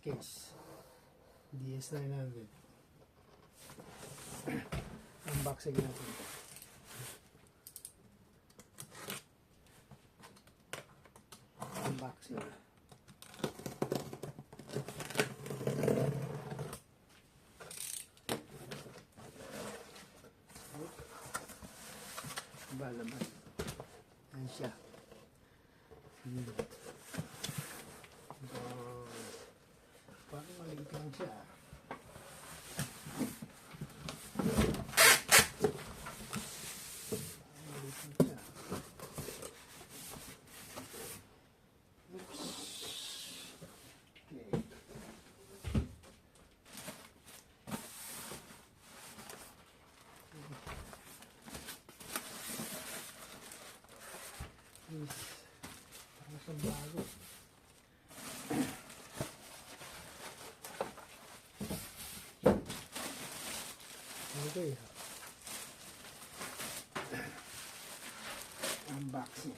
case. DS900. Unboxing natin. Unboxing. Laman. Ayan siya. Parang maliit lang siya. Maliit lang siya. Oops. Okay. Parang sa bago. Okay. Unboxing.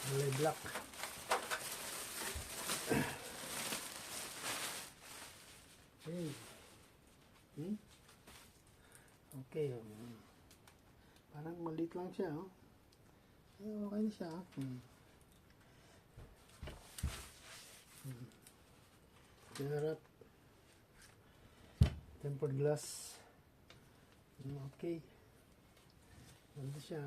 Kulay black. Okay. Okay. Parang maliit lang siya, oh. Okay na siya. Harap. Tempered glass. Okay. Ganda siya.